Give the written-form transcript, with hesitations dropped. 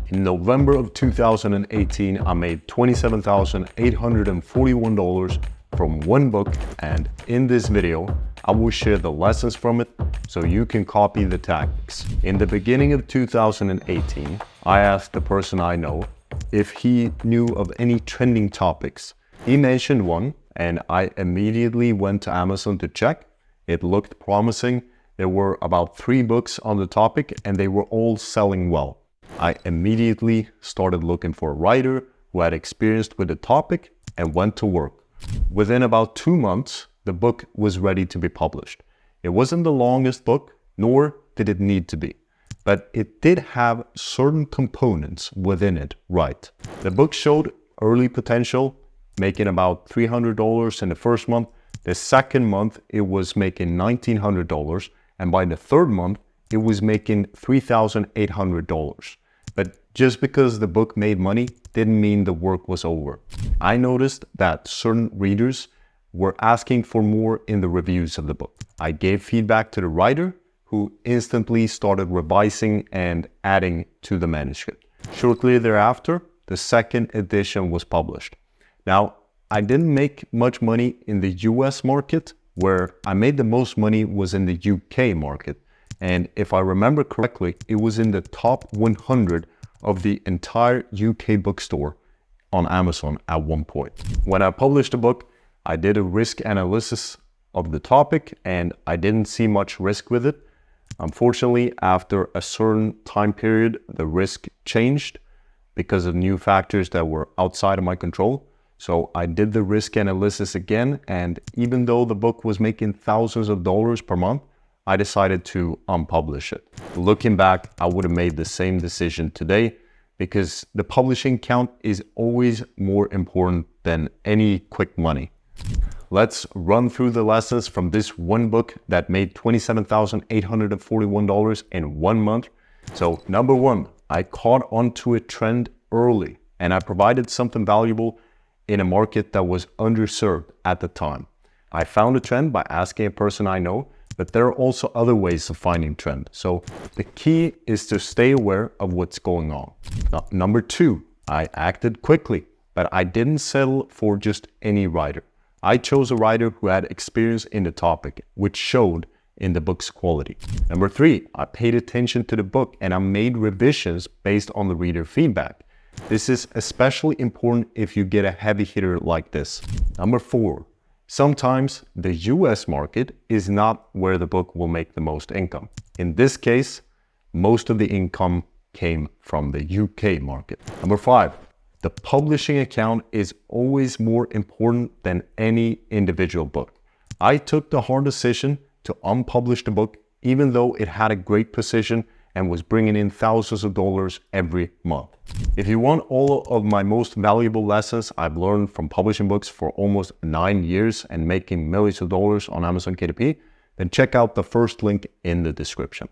In November of 2018, I made $27,841 from one book, and in this video, I will share the lessons from it so you can copy the tactics. In the beginning of 2018, I asked the person I know if he knew of any trending topics. He mentioned one, and I immediately went to Amazon to check. It looked promising. There were about 3 books on the topic, and they were all selling well. I immediately started looking for a writer who had experience with the topic and went to work. Within about 2 months, the book was ready to be published. It wasn't the longest book, nor did it need to be, but it did have certain components within it right. The book showed early potential, making about $300 in the first month. The second month, it was making $1,900, and by the third month, it was making $3,800. But just because the book made money didn't mean the work was over. I noticed that certain readers were asking for more in the reviews of the book. I gave feedback to the writer, who instantly started revising and adding to the manuscript. Shortly thereafter, the second edition was published. Now, I didn't make much money in the US market. Where I made the most money was in the UK market. And if I remember correctly, it was in the top 100 of the entire UK bookstore on Amazon at one point. When I published the book, I did a risk analysis of the topic, and I didn't see much risk with it. Unfortunately, after a certain time period, the risk changed because of new factors that were outside of my control. So I did the risk analysis again, and even though the book was making thousands of dollars per month, I decided to unpublish it. Looking back, I would have made the same decision today because the publishing count is always more important than any quick money. Let's run through the lessons from this one book that made $27,841 in 1 month. So number 1, I caught onto a trend early, and I provided something valuable in a market that was underserved at the time. I found a trend by asking a person I know, but there are also other ways of finding trend. So the key is to stay aware of what's going on. Now, number 2, I acted quickly, but I didn't settle for just any writer. I chose a writer who had experience in the topic, which showed in the book's quality. Number 3, I paid attention to the book and I made revisions based on the reader feedback. This is especially important if you get a heavy hitter like this. Number 4, sometimes the US market is not where the book will make the most income. In this case, most of the income came from the UK market. Number 5, the publishing account is always more important than any individual book. I took the hard decision to unpublish the book, even though it had a great position and was bringing in thousands of dollars every month. If you want all of my most valuable lessons I've learned from publishing books for almost 9 years and making millions of dollars on Amazon KDP, then check out the first link in the description.